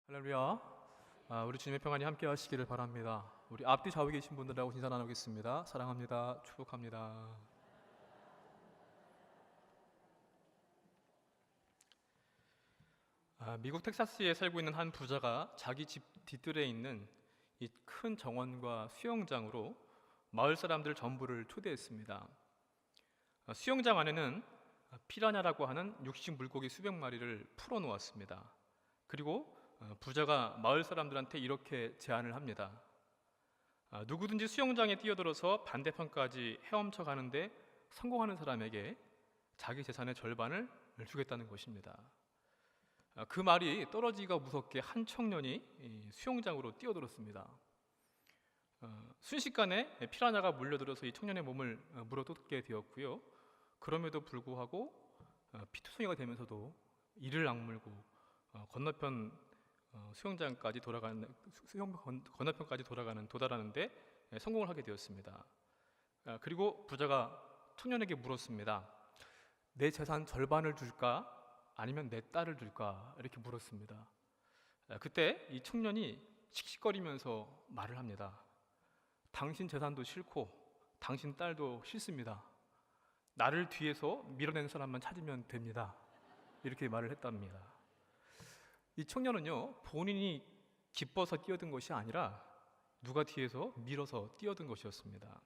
할렐루야. 우리 주님의 평안이 함께 하시기를 바랍니다. 우리 앞뒤 좌우에 계신 분들하고 인사 나누겠습니다. 사랑합니다. 축복합니다. 미국 텍사스에 살고 있는 한 부자가 자기 집 뒤뜰에 있는 이 큰 정원과 수영장으로 마을 사람들 전부를 초대했습니다. 수영장 안에는 피라냐라고 하는 육식 물고기 수백 마리를 풀어 놓았습니다. 그리고 부자가 마을 사람들한테 이렇게 제안을 합니다. 누구든지 수영장에 뛰어들어서 반대편까지 헤엄쳐 가는데 성공하는 사람에게 자기 재산의 절반을 주겠다는 것입니다. 그 말이 떨어지기가 무섭게 한 청년이 수영장으로 뛰어들었습니다. 순식간에 피라냐가 몰려들어서 이 청년의 몸을 물어뜯게 되었고요. 그럼에도 불구하고 피투성이가 되면서도 이를 악물고 건너편까지 도달하는데 성공을 하게 되었습니다. 그리고 부자가 청년에게 물었습니다. 내 재산 절반을 줄까? 아니면 내 딸을 줄까? 이렇게 물었습니다. 그때 이 청년이 씩씩거리면서 말을 합니다. 당신 재산도 싫고 당신 딸도 싫습니다. 나를 뒤에서 밀어낸 사람만 찾으면 됩니다. 이렇게 말을 했답니다. 이 청년은요, 본인이 기뻐서 뛰어든 것이 아니라 누가 뒤에서 밀어서 뛰어든 것이었습니다.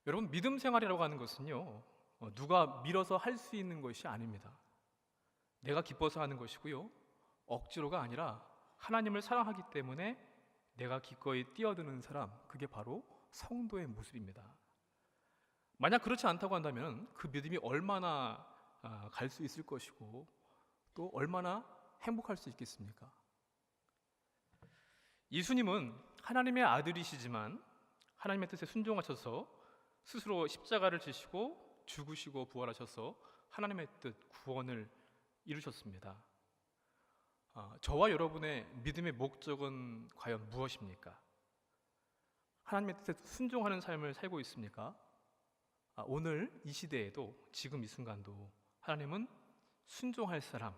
여러분, 믿음 생활이라고 하는 것은요, 누가 밀어서 할 수 있는 것이 아닙니다. 내가 기뻐서 하는 것이고요, 억지로가 아니라 하나님을 사랑하기 때문에 내가 기꺼이 뛰어드는 사람, 그게 바로 성도의 모습입니다. 만약 그렇지 않다고 한다면 그 믿음이 얼마나 갈 수 있을 것이고 또 얼마나 행복할 수 있겠습니까? 예수님은 하나님의 아들이시지만 하나님의 뜻에 순종하셔서 스스로 십자가를 지시고 죽으시고 부활하셔서 하나님의 뜻, 구원을 이루셨습니다. 저와 여러분의 믿음의 목적은 과연 무엇입니까? 하나님의 뜻에 순종하는 삶을 살고 있습니까? 오늘 이 시대에도 지금 이 순간도 하나님은 순종할 사람,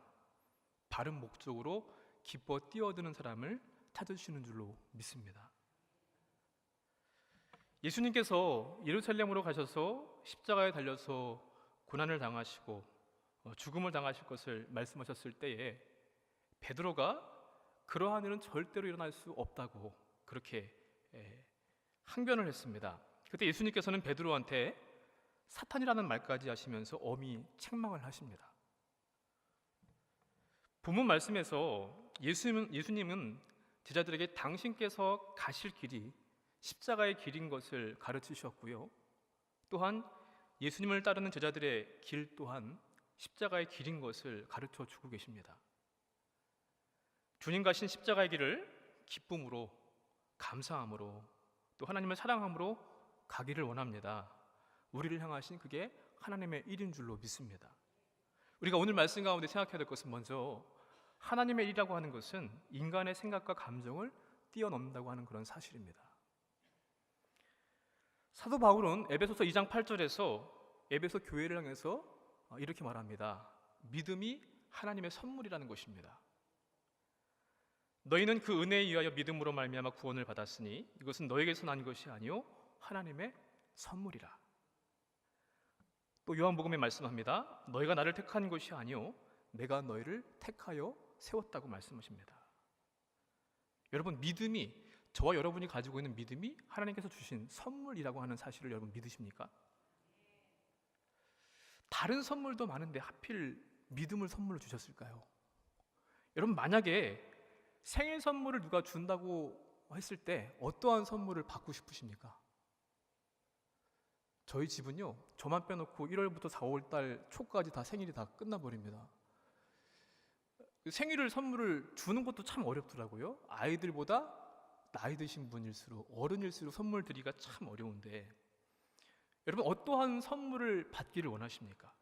바른 목적으로 기뻐 뛰어드는 사람을 찾으시는 줄로 믿습니다. 예수님께서 예루살렘으로 가셔서 십자가에 달려서 고난을 당하시고 죽음을 당하실 것을 말씀하셨을 때에 베드로가 그러한 일은 절대로 일어날 수 없다고 그렇게 항변을 했습니다. 그때 예수님께서는 베드로한테 사탄이라는 말까지 하시면서 엄히 책망을 하십니다. 본문 말씀에서 예수님은 제자들에게 당신께서 가실 길이 십자가의 길인 것을 가르치셨고요. 또한 예수님을 따르는 제자들의 길 또한 십자가의 길인 것을 가르쳐 주고 계십니다. 주님 가신 십자가의 길을 기쁨으로, 감사함으로, 또 하나님을 사랑함으로 가기를 원합니다. 우리를 향하신 그게 하나님의 일인 줄로 믿습니다. 우리가 오늘 말씀 가운데 생각해야 될 것은 먼저 하나님의 일이라고 하는 것은 인간의 생각과 감정을 뛰어넘는다고 하는 그런 사실입니다. 사도 바울은 에베소서 2장 8절에서 에베소 교회를 향해서 이렇게 말합니다. 믿음이 하나님의 선물이라는 것입니다. 너희는 그 은혜에 의하여 믿음으로 말미암아 구원을 받았으니 이것은 너에게서 난 것이 아니요 하나님의 선물이라. 또 요한복음에 말씀합니다. 너희가 나를 택한 것이 아니요 내가 너희를 택하여 세웠다고 말씀하십니다. 여러분, 믿음이, 저와 여러분이 가지고 있는 믿음이 하나님께서 주신 선물이라고 하는 사실을 여러분 믿으십니까? 다른 선물도 많은데 하필 믿음을 선물로 주셨을까요? 여러분, 만약에 생일 선물을 누가 준다고 했을 때 어떠한 선물을 받고 싶으십니까? 저희 집은요, 저만 빼놓고 1월부터 4월 달 초까지 다 생일이 다 끝나버립니다. 생일을 선물을 주는 것도 참 어렵더라고요. 아이들보다 나이 드신 분일수록, 어른일수록 선물 드리기가 참 어려운데, 여러분, 어떠한 선물을 받기를 원하십니까?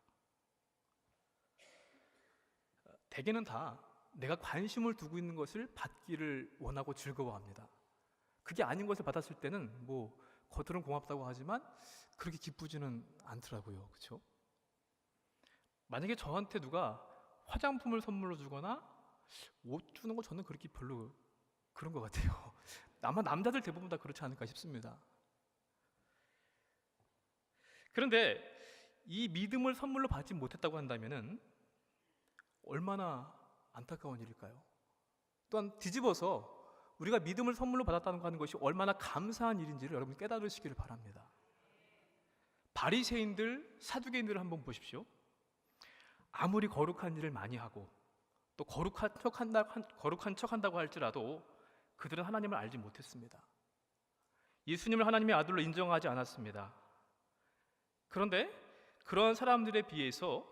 대개는 다 내가 관심을 두고 있는 것을 받기를 원하고 즐거워합니다. 그게 아닌 것을 받았을 때는 겉으로는 고맙다고 하지만 그렇게 기쁘지는 않더라고요. 그렇죠? 만약에 저한테 누가 화장품을 선물로 주거나 옷 주는 거 저는 그렇게 별로 그런 것 같아요. 아마 남자들 대부분 다 그렇지 않을까 싶습니다. 그런데 이 믿음을 선물로 받지 못했다고 한다면은 얼마나 안타까운 일일까요? 또한 뒤집어서 우리가 믿음을 선물로 받았다는 거 하는 것이 얼마나 감사한 일인지를 여러분 깨달으시기를 바랍니다. 바리새인들, 사두개인들을 한번 보십시오. 아무리 거룩한 일을 많이 하고 또 거룩한 척한다고 할지라도 그들은 하나님을 알지 못했습니다. 예수님을 하나님의 아들로 인정하지 않았습니다. 그런데 그런 사람들에 비해서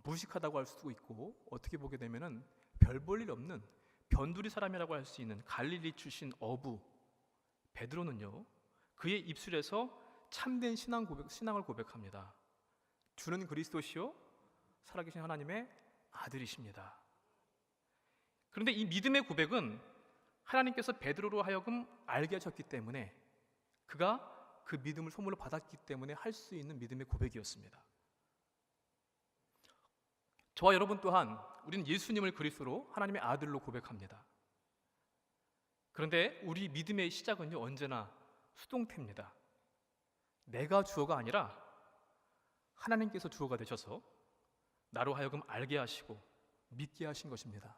무식하다고 할 수도 있고, 어떻게 보게 되면은 별 볼 일 없는 변두리 사람이라고 할 수 있는 갈릴리 출신 어부 베드로는요, 그의 입술에서 참된 신앙을 고백합니다. 주는 그리스도시요 살아계신 하나님의 아들이십니다. 그런데 이 믿음의 고백은 하나님께서 베드로로 하여금 알게 하셨기 때문에, 그가 그 믿음을 선물로 받았기 때문에 할 수 있는 믿음의 고백이었습니다. 저와 여러분 또한 우리는 예수님을 그리스도로 하나님의 아들로 고백합니다. 그런데 우리 믿음의 시작은요, 언제나 수동태입니다. 내가 주어가 아니라 하나님께서 주어가 되셔서 나로 하여금 알게 하시고 믿게 하신 것입니다.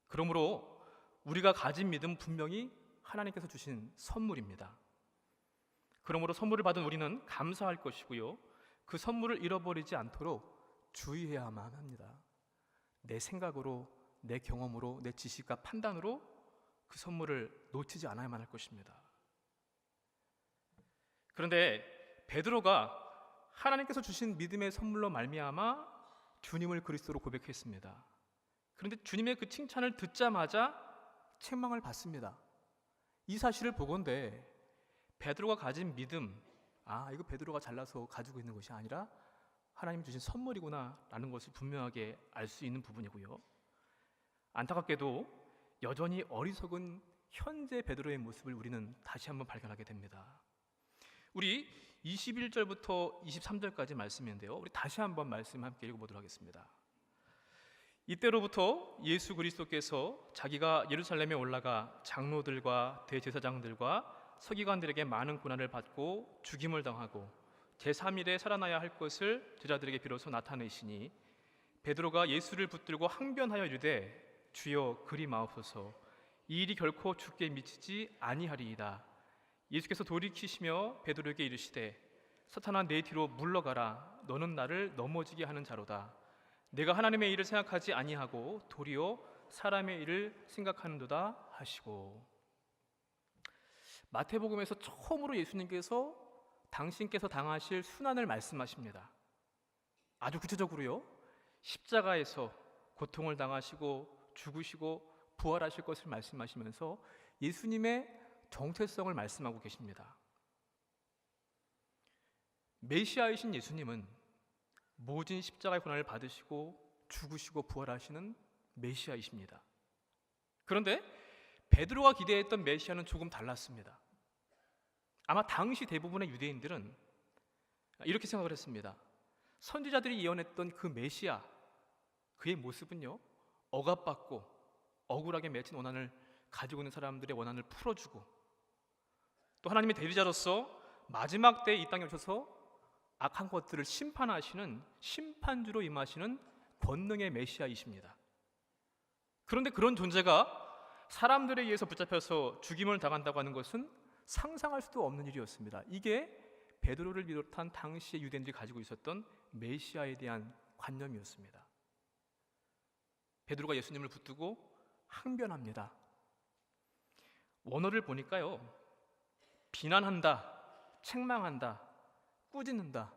그러므로 우리가 가진 믿음 분명히 하나님께서 주신 선물입니다. 그러므로 선물을 받은 우리는 감사할 것이고요, 그 선물을 잃어버리지 않도록 주의해야만 합니다. 내 생각으로, 내 경험으로, 내 지식과 판단으로 그 선물을 놓치지 않아야만 할 것입니다. 그런데 베드로가 하나님께서 주신 믿음의 선물로 말미암아 주님을 그리스도로 고백했습니다. 그런데 주님의 그 칭찬을 듣자마자 책망을 받습니다. 이 사실을 보건대 베드로가 가진 믿음, 이거 베드로가 잘나서 가지고 있는 것이 아니라 하나님이 주신 선물이구나 라는 것을 분명하게 알 수 있는 부분이고요, 안타깝게도 여전히 어리석은 현재 베드로의 모습을 우리는 다시 한번 발견하게 됩니다. 우리 21절부터 23절까지 말씀인데요, 우리 다시 한번 말씀 함께 읽어보도록 하겠습니다. 이때로부터 예수 그리스도께서 자기가 예루살렘에 올라가 장로들과 대제사장들과 서기관들에게 많은 고난을 받고 죽임을 당하고 제3일에 살아나야 할 것을 제자들에게 비로소 나타내시니, 베드로가 예수를 붙들고 항변하여 이르되 주여 그리 마옵소서, 이 일이 결코 주께 미치지 아니하리이다. 예수께서 돌이키시며 베드로에게 이르시되 사탄아 내 뒤로 물러가라, 너는 나를 넘어지게 하는 자로다. 내가 하나님의 일을 생각하지 아니하고 도리어 사람의 일을 생각하는도다 하시고. 마태복음에서 처음으로 예수님께서 당신께서 당하실 순환을 말씀하십니다. 아주 구체적으로요, 십자가에서 고통을 당하시고 죽으시고 부활하실 것을 말씀하시면서 예수님의 정체성을 말씀하고 계십니다. 메시아이신 예수님은 모진 십자가의 고난을 받으시고 죽으시고 부활하시는 메시아이십니다. 그런데 베드로가 기대했던 메시아는 조금 달랐습니다. 아마 당시 대부분의 유대인들은 이렇게 생각을 했습니다. 선지자들이 예언했던 그 메시아, 그의 모습은요, 억압받고 억울하게 맺힌 원한을 가지고 있는 사람들의 원한을 풀어주고, 또 하나님의 대리자로서 마지막 때에 이 땅에 오셔서 악한 것들을 심판하시는 심판주로 임하시는 권능의 메시아이십니다. 그런데 그런 존재가 사람들에 의해서 붙잡혀서 죽임을 당한다고 하는 것은 상상할 수도 없는 일이었습니다. 이게 베드로를 비롯한 당시의 유대인들이 가지고 있었던 메시아에 대한 관념이었습니다. 베드로가 예수님을 붙들고 항변합니다. 원어를 보니까요, 비난한다, 책망한다, 꾸짖는다,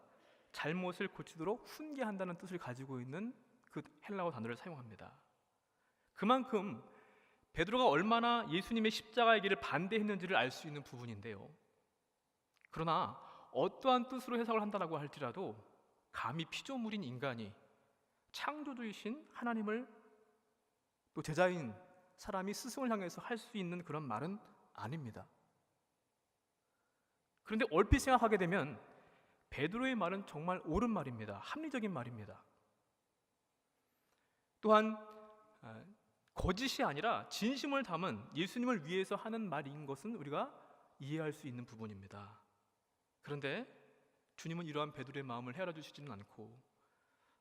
잘못을 고치도록 훈계한다는 뜻을 가지고 있는 그 헬라어 단어를 사용합니다. 그만큼 베드로가 얼마나 예수님의 십자가의 길을 반대했는지를 알 수 있는 부분인데요, 그러나 어떠한 뜻으로 해석을 한다고 할지라도 감히 피조물인 인간이 창조주이신 하나님을, 또 제자인 사람이 스승을 향해서 할 수 있는 그런 말은 아닙니다. 그런데 얼핏 생각하게 되면 베드로의 말은 정말 옳은 말입니다. 합리적인 말입니다. 또한 거짓이 아니라 진심을 담은 예수님을 위해서 하는 말인 것은 우리가 이해할 수 있는 부분입니다. 그런데 주님은 이러한 베드로의 마음을 헤아려 주시지는 않고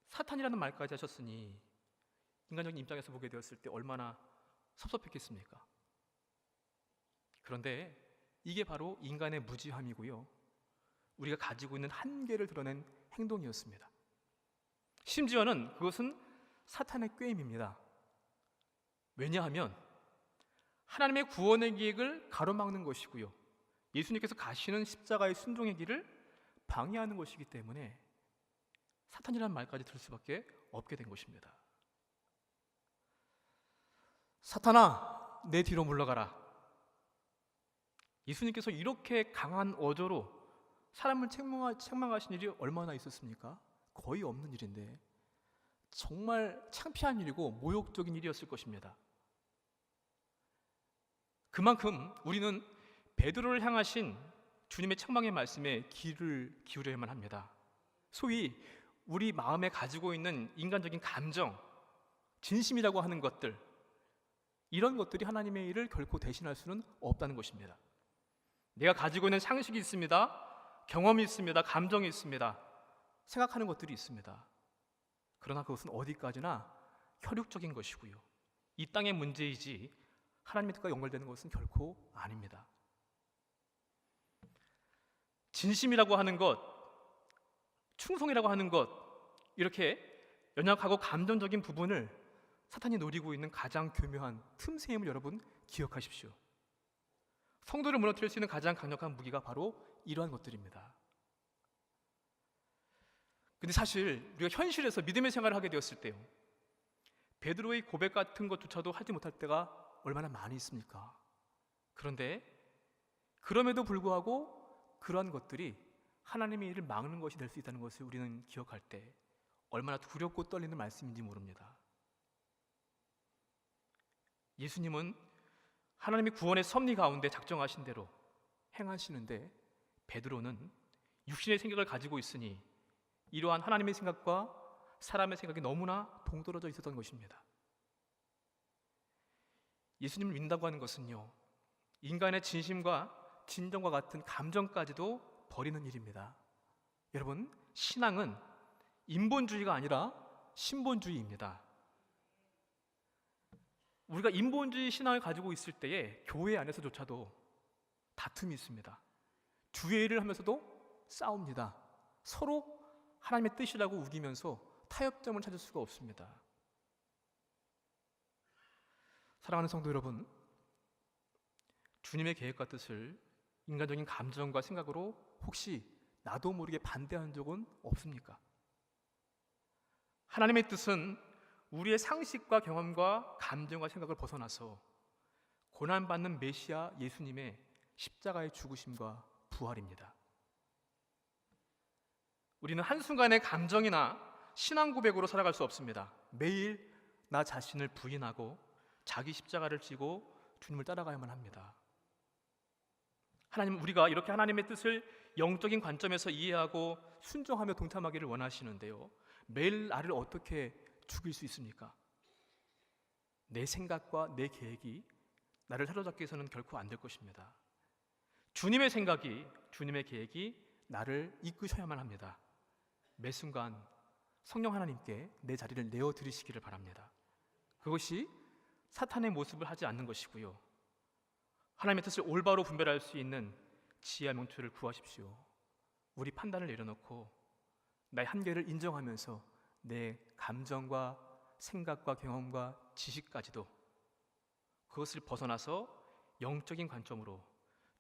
사탄이라는 말까지 하셨으니 인간적인 입장에서 보게 되었을 때 얼마나 섭섭했겠습니까? 그런데 이게 바로 인간의 무지함이고요, 우리가 가지고 있는 한계를 드러낸 행동이었습니다. 심지어는 그것은 사탄의 꾀임입니다. 왜냐하면 하나님의 구원의 계획을 가로막는 것이고요, 예수님께서 가시는 십자가의 순종의 길을 방해하는 것이기 때문에 사탄이라는 말까지 들을 수밖에 없게 된 것입니다. 사탄아, 내 뒤로 물러가라. 예수님께서 이렇게 강한 어조로 사람을 책망하신 일이 얼마나 있었습니까? 거의 없는 일인데 정말 창피한 일이고 모욕적인 일이었을 것입니다. 그만큼 우리는 베드로를 향하신 주님의 책망의 말씀에 귀를 기울여야만 합니다. 소위 우리 마음에 가지고 있는 인간적인 감정, 진심이라고 하는 것들, 이런 것들이 하나님의 일을 결코 대신할 수는 없다는 것입니다. 내가 가지고 있는 상식이 있습니다. 경험이 있습니다. 감정이 있습니다. 생각하는 것들이 있습니다. 그러나 그것은 어디까지나 혈육적인 것이고요, 이 땅의 문제이지 하나님의 뜻과 연결되는 것은 결코 아닙니다. 진심이라고 하는 것, 충성이라고 하는 것, 이렇게 연약하고 감정적인 부분을 사탄이 노리고 있는 가장 교묘한 틈새임을 여러분 기억하십시오. 성도를 무너뜨릴 수 있는 가장 강력한 무기가 바로 이러한 것들입니다. 근데 사실 우리가 현실에서 믿음의 생활을 하게 되었을 때요, 베드로의 고백 같은 것조차도 하지 못할 때가 얼마나 많이 있습니까? 그런데 그럼에도 불구하고 그러한 것들이 하나님의 일을 막는 것이 될 수 있다는 것을 우리는 기억할 때 얼마나 두렵고 떨리는 말씀인지 모릅니다. 예수님은 하나님의 구원의 섭리 가운데 작정하신 대로 행하시는데 베드로는 육신의 생각을 가지고 있으니 이러한 하나님의 생각과 사람의 생각이 너무나 동떨어져 있었던 것입니다. 예수님을 믿는다고 하는 것은요, 인간의 진심과 진정과 같은 감정까지도 버리는 일입니다. 여러분, 신앙은 인본주의가 아니라 신본주의입니다. 우리가 인본주의 신앙을 가지고 있을 때에 교회 안에서조차도 다툼이 있습니다. 주의를 하면서도 싸웁니다. 서로 하나님의 뜻이라고 우기면서 타협점을 찾을 수가 없습니다. 사랑하는 성도 여러분, 주님의 계획과 뜻을 인간적인 감정과 생각으로 혹시 나도 모르게 반대한 적은 없습니까? 하나님의 뜻은 우리의 상식과 경험과 감정과 생각을 벗어나서 고난받는 메시아 예수님의 십자가의 죽으심과 부활입니다. 우리는 한순간의 감정이나 신앙 고백으로 살아갈 수 없습니다. 매일 나 자신을 부인하고 자기 십자가를 지고 주님을 따라가야만 합니다. 하나님은 우리가 이렇게 하나님의 뜻을 영적인 관점에서 이해하고 순종하며 동참하기를 원하시는데요, 매일 나를 어떻게 죽일 수 있습니까? 내 생각과 내 계획이 나를 사로잡기 위해서는 결코 안 될 것입니다. 주님의 생각이, 주님의 계획이 나를 이끄셔야만 합니다. 매 순간 성령 하나님께 내 자리를 내어드리시기를 바랍니다. 그것이 사탄의 모습을 하지 않는 것이고요, 하나님의 뜻을 올바로 분별할 수 있는 지혜와 명철을 구하십시오. 우리 판단을 내려놓고 나의 한계를 인정하면서 내 감정과 생각과 경험과 지식까지도 그것을 벗어나서 영적인 관점으로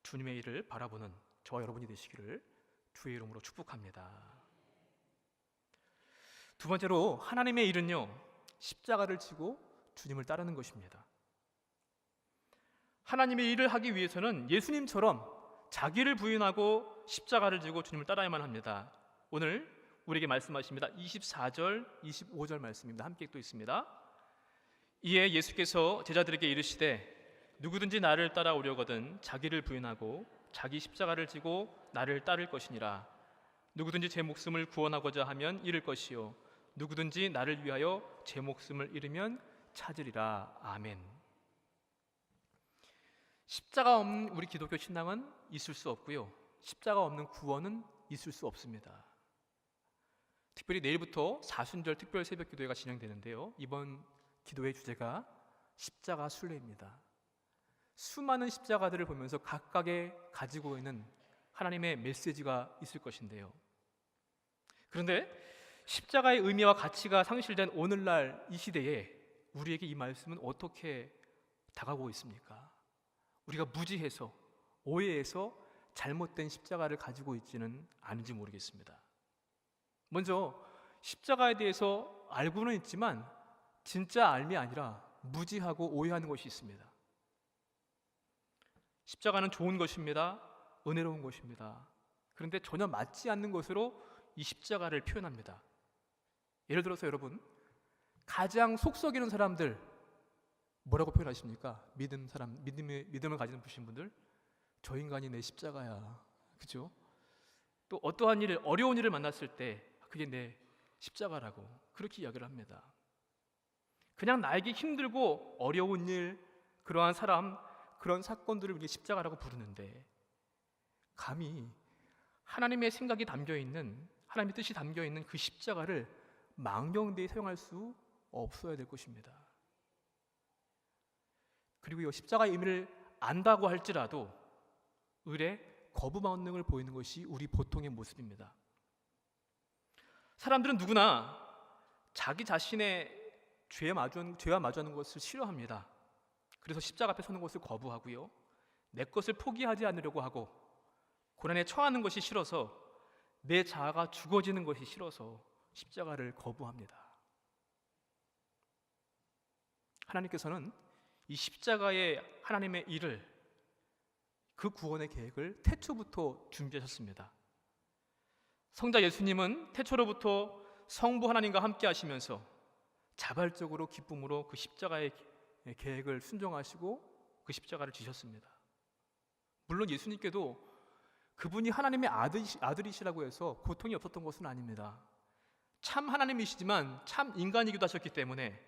주님의 일을 바라보는 저와 여러분이 되시기를 주의 이름으로 축복합니다. 두 번째로, 하나님의 일은요, 십자가를 지고 주님을 따르는 것입니다. 하나님의 일을 하기 위해서는 예수님처럼 자기를 부인하고 십자가를 지고 주님을 따라야만 합니다. 오늘 우리에게 말씀하십니다. 24절, 25절 말씀입니다. 함께 또 있습니다. 이에 예수께서 제자들에게 이르시되 누구든지 나를 따라오려거든 자기를 부인하고 자기 십자가를 지고 나를 따를 것이니라. 누구든지 제 목숨을 구원하고자 하면 잃을 것이요 누구든지 나를 위하여 제 목숨을 잃으면 찾으리라. 아멘. 십자가 없는 우리 기독교 신앙은 있을 수 없고요, 십자가 없는 구원은 있을 수 없습니다. 특별히 내일부터 사순절 특별 새벽 기도회가 진행되는데요, 이번 기도의 주제가 십자가 순례입니다. 수많은 십자가들을 보면서 각각의 가지고 있는 하나님의 메시지가 있을 것인데요, 그런데 십자가의 의미와 가치가 상실된 오늘날 이 시대에 우리에게 이 말씀은 어떻게 다가오고 있습니까? 우리가 무지해서, 오해해서 잘못된 십자가를 가지고 있지는 않은지 모르겠습니다. 먼저 십자가에 대해서 알고는 있지만 진짜 알미 아니라 무지하고 오해하는 것이 있습니다. 십자가는 좋은 것입니다. 은혜로운 것입니다. 그런데 전혀 맞지 않는 것으로 이 십자가를 표현합니다. 예를 들어서 여러분, 가장 속썩이는 사람들 뭐라고 표현하십니까? 믿음을 가지는 분들, 저 인간이 내 십자가야, 그죠? 또 어떠한 어려운 일을 만났을 때 그게 내 십자가라고 그렇게 이야기를 합니다. 그냥 나에게 힘들고 어려운 일, 그러한 사람, 그런 사건들을 우리가 십자가라고 부르는데, 감히 하나님의 생각이 담겨있는, 하나님의 뜻이 담겨있는 그 십자가를 망령되이 사용할 수 없어야 될 것입니다. 그리고 이 십자가의 의미를 안다고 할지라도 을에 거부 반응을 보이는 것이 우리 보통의 모습입니다. 사람들은 누구나 자기 자신의 죄와 마주하는 것을 싫어합니다. 그래서 십자가 앞에 서는 것을 거부하고요, 내 것을 포기하지 않으려고 하고, 고난에 처하는 것이 싫어서, 내 자아가 죽어지는 것이 싫어서 십자가를 거부합니다. 하나님께서는 이 십자가의 하나님의 일을, 그 구원의 계획을 태초부터 준비하셨습니다. 성자 예수님은 태초로부터 성부 하나님과 함께 하시면서 자발적으로 기쁨으로 그 십자가의 계획을 순종하시고 그 십자가를 지셨습니다. 물론 예수님께도 그분이 하나님의 아들이시라고 해서 고통이 없었던 것은 아닙니다. 참 하나님이시지만 참 인간이기도 하셨기 때문에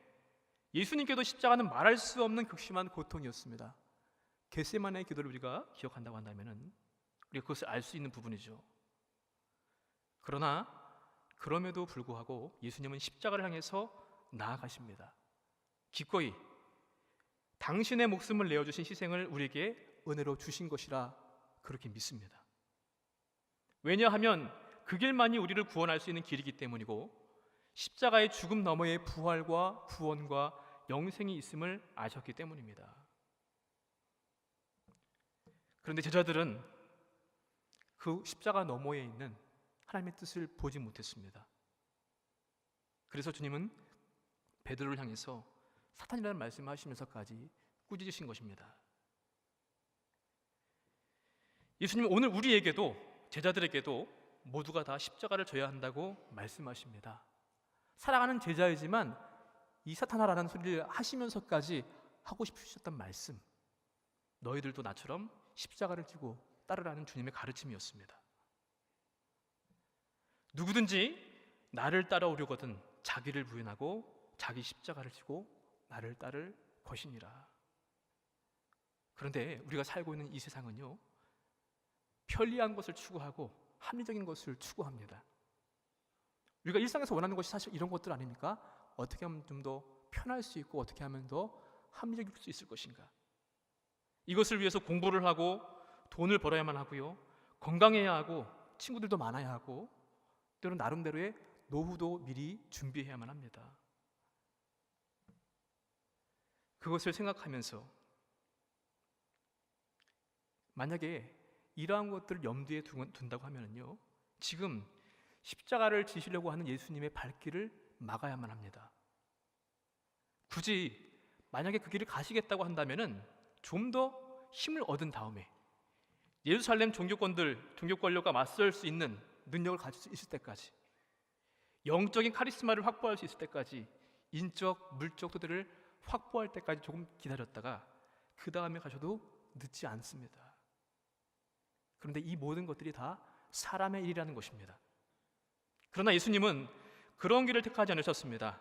예수님께도 십자가는 말할 수 없는 극심한 고통이었습니다. 겟세마네의 기도를 우리가 기억한다고 한다면 우리가 그것을 알 수 있는 부분이죠. 그러나 그럼에도 불구하고 예수님은 십자가를 향해서 나아가십니다. 기꺼이 당신의 목숨을 내어주신 희생을 우리에게 은혜로 주신 것이라 그렇게 믿습니다. 왜냐하면 그 길만이 우리를 구원할 수 있는 길이기 때문이고, 십자가의 죽음 너머의 부활과 구원과 영생이 있음을 아셨기 때문입니다. 그런데 제자들은 그 십자가 너머에 있는 하나님의 뜻을 보지 못했습니다. 그래서 주님은 베드로를 향해서 사탄이라는 말씀을 하시면서까지 꾸짖으신 것입니다. 예수님은 오늘 우리에게도, 제자들에게도 모두가 다 십자가를 져야 한다고 말씀하십니다. 사랑하는 제자이지만 이 사탄아라는 소리를 하시면서까지 하고 싶으셨던 말씀, 너희들도 나처럼 십자가를 지고 따르라는 주님의 가르침이었습니다. 누구든지 나를 따라오려거든 자기를 부인하고 자기 십자가를 지고 나를 따를 것이니라. 그런데 우리가 살고 있는 이 세상은요, 편리한 것을 추구하고 합리적인 것을 추구합니다. 우리가 일상에서 원하는 것이 사실 이런 것들 아닙니까? 어떻게 하면 좀 더 편할 수 있고, 어떻게 하면 더 합리적일 수 있을 것인가? 이것을 위해서 공부를 하고 돈을 벌어야만 하고요, 건강해야 하고, 친구들도 많아야 하고, 때로는 나름대로의 노후도 미리 준비해야만 합니다. 그것을 생각하면서 만약에 이러한 것들을 염두에 둔다고 하면요, 지금 십자가를 지시려고 하는 예수님의 발길을 막아야만 합니다. 굳이 만약에 그 길을 가시겠다고 한다면 좀 더 힘을 얻은 다음에 예루살렘 종교권력과 맞설 수 있는 능력을 가질 수 있을 때까지, 영적인 카리스마를 확보할 수 있을 때까지, 인적, 물적 토대를 확보할 때까지 조금 기다렸다가 그 다음에 가셔도 늦지 않습니다. 그런데 이 모든 것들이 다 사람의 일이라는 것입니다. 그러나 예수님은 그런 길을 택하지 않으셨습니다.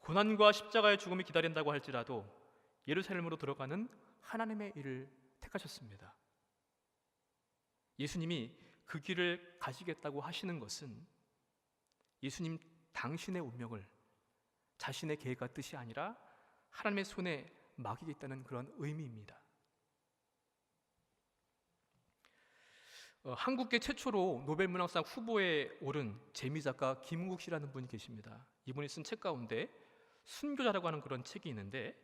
고난과 십자가의 죽음이 기다린다고 할지라도 예루살렘으로 들어가는 하나님의 일을 택하셨습니다. 예수님이 그 길을 가시겠다고 하시는 것은 예수님 당신의 운명을 자신의 계획과 뜻이 아니라 하나님의 손에 맡기겠다는 그런 의미입니다. 한국계 최초로 노벨문학상 후보에 오른 재미작가 김국 씨라는 분이 계십니다. 이분이 쓴 책 가운데 순교자라고 하는 그런 책이 있는데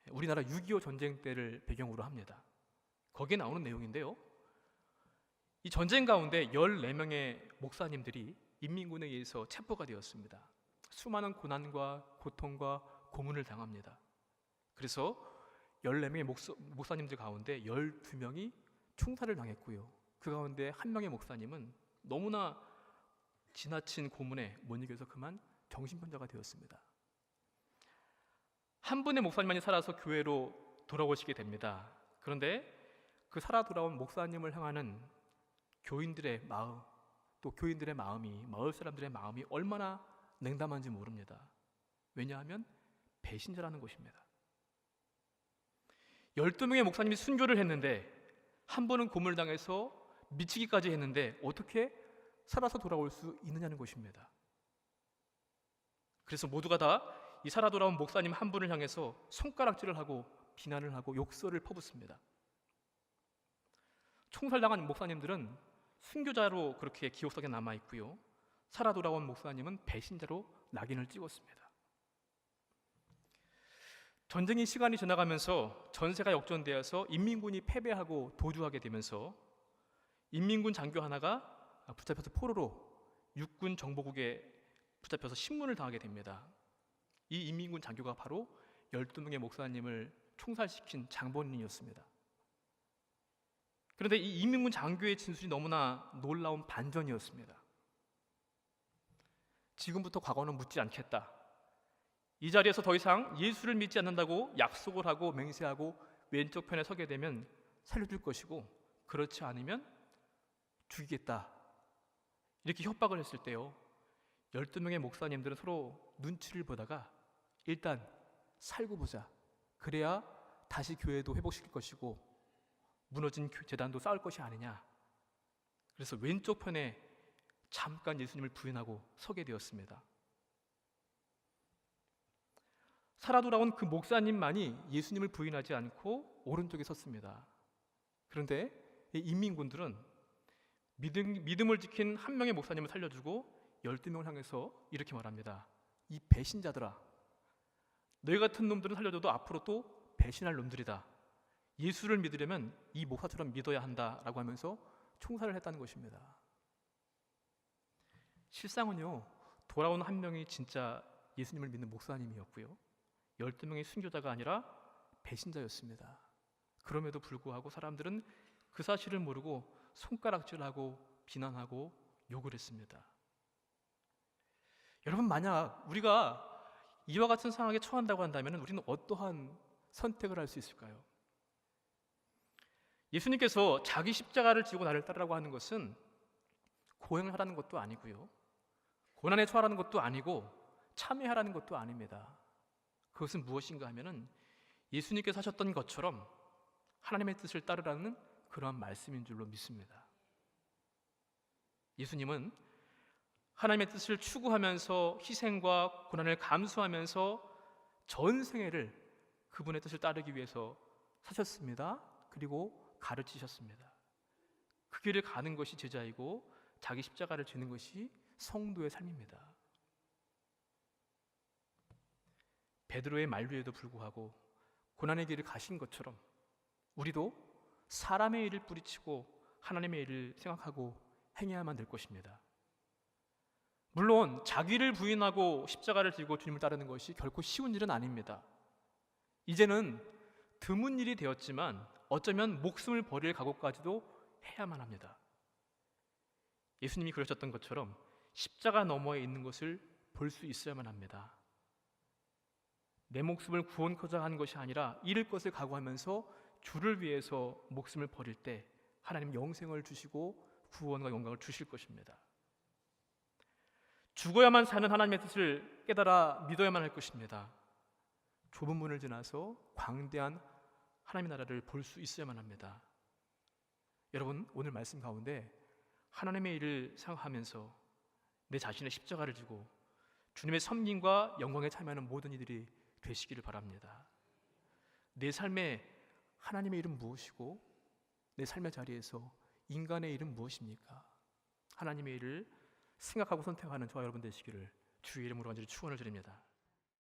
우리나라 6.25 전쟁 때를 배경으로 합니다. 거기에 나오는 내용인데요, 이 전쟁 가운데 14명의 목사님들이 인민군에 의해서 체포가 되었습니다. 수많은 고난과 고통과 고문을 당합니다. 그래서 14명의 목사님들 가운데 12명이 총살을 당했고요, 그 가운데 한 명의 목사님은 너무나 지나친 고문에 못 이겨서 그만 정신병자가 되었습니다. 한 분의 목사님만이 살아서 교회로 돌아오시게 됩니다. 그런데 그 살아 돌아온 목사님을 향하는 교인들의 마음, 또 교인들의 마음이, 마을 사람들의 마음이 얼마나 냉담한지 모릅니다. 왜냐하면 배신자라는 것입니다. 12명의 목사님이 순교를 했는데 한 분은 고문을 당해서 미치기까지 했는데 어떻게 살아서 돌아올 수 있느냐는 것입니다. 그래서 모두가 다 이 살아 돌아온 목사님 한 분을 향해서 손가락질을 하고 비난을 하고 욕설을 퍼붓습니다. 총살당한 목사님들은 순교자로 그렇게 기억속에 남아있고요, 살아 돌아온 목사님은 배신자로 낙인을 찍었습니다. 전쟁의 시간이 지나가면서 전세가 역전되어서 인민군이 패배하고 도주하게 되면서 인민군 장교 하나가 붙잡혀서 포로로 육군 정보국에 붙잡혀서 신문을 당하게 됩니다. 이 인민군 장교가 바로 12명의 목사님을 총살시킨 장본인이었습니다. 그런데 이 인민군 장교의 진술이 너무나 놀라운 반전이었습니다. 지금부터 과거는 묻지 않겠다. 이 자리에서 더 이상 예수를 믿지 않는다고 약속을 하고 맹세하고 왼쪽 편에 서게 되면 살려줄 것이고, 그렇지 않으면 죽이겠다, 이렇게 협박을 했을 때요, 12명의 목사님들은 서로 눈치를 보다가 일단 살고 보자, 그래야 다시 교회도 회복시킬 것이고 무너진 재단도 쌓을 것이 아니냐, 그래서 왼쪽 편에 잠깐 예수님을 부인하고 서게 되었습니다. 살아 돌아온 그 목사님만이 예수님을 부인하지 않고 오른쪽에 섰습니다. 그런데 이 인민군들은 믿음을 지킨 한 명의 목사님을 살려주고 12명을 향해서 이렇게 말합니다. 이 배신자들아, 너희 같은 놈들은 살려줘도 앞으로 또 배신할 놈들이다. 예수를 믿으려면 이 목사처럼 믿어야 한다라고 하면서 총살을 했다는 것입니다. 실상은요, 돌아온 한 명이 진짜 예수님을 믿는 목사님이었고요, 12명의 순교자가 아니라 배신자였습니다. 그럼에도 불구하고 사람들은 그 사실을 모르고 손가락질하고 비난하고 욕을 했습니다. 여러분, 만약 우리가 이와 같은 상황에 처한다고 한다면 우리는 어떠한 선택을 할 수 있을까요? 예수님께서 자기 십자가를 지고 나를 따르라고 하는 것은 고행을 하라는 것도 아니고요, 고난에 처하라는 것도 아니고 참여하라는 것도 아닙니다. 그것은 무엇인가 하면은 예수님께서 하셨던 것처럼 하나님의 뜻을 따르라는 그러한 말씀인 줄로 믿습니다. 예수님은 하나님의 뜻을 추구하면서 희생과 고난을 감수하면서 전 생애를 그분의 뜻을 따르기 위해서 사셨습니다. 그리고 가르치셨습니다. 그 길을 가는 것이 제자이고 자기 십자가를 지는 것이 성도의 삶입니다. 베드로의 만류에도 불구하고 고난의 길을 가신 것처럼 우리도 사람의 일을 뿌리치고 하나님의 일을 생각하고 행해야만 될 것입니다. 물론 자기를 부인하고 십자가를 지고 주님을 따르는 것이 결코 쉬운 일은 아닙니다. 이제는 드문 일이 되었지만 어쩌면 목숨을 버릴 각오까지도 해야만 합니다. 예수님이 그러셨던 것처럼 십자가 너머에 있는 것을 볼 수 있어야만 합니다. 내 목숨을 구원코자 하는 것이 아니라 잃을 것을 각오하면서 주를 위해서 목숨을 버릴 때 하나님 영생을 주시고 구원과 영광을 주실 것입니다. 죽어야만 사는 하나님의 뜻을 깨달아 믿어야만 할 것입니다. 좁은 문을 지나서 광대한 하나님의 나라를 볼 수 있어야만 합니다. 여러분, 오늘 말씀 가운데 하나님의 일을 생각하면서 내 자신의 십자가를 지고 주님의 섬김과 영광에 참여하는 모든 이들이 되시기를 바랍니다. 내 삶에 하나님의 일은 무엇이고 내 삶의 자리에서 인간의 일은 무엇입니까? 하나님의 일을 생각하고 선택하는 저와 여러분 되시기를 주의 이름으로 간절히 축원을 드립니다.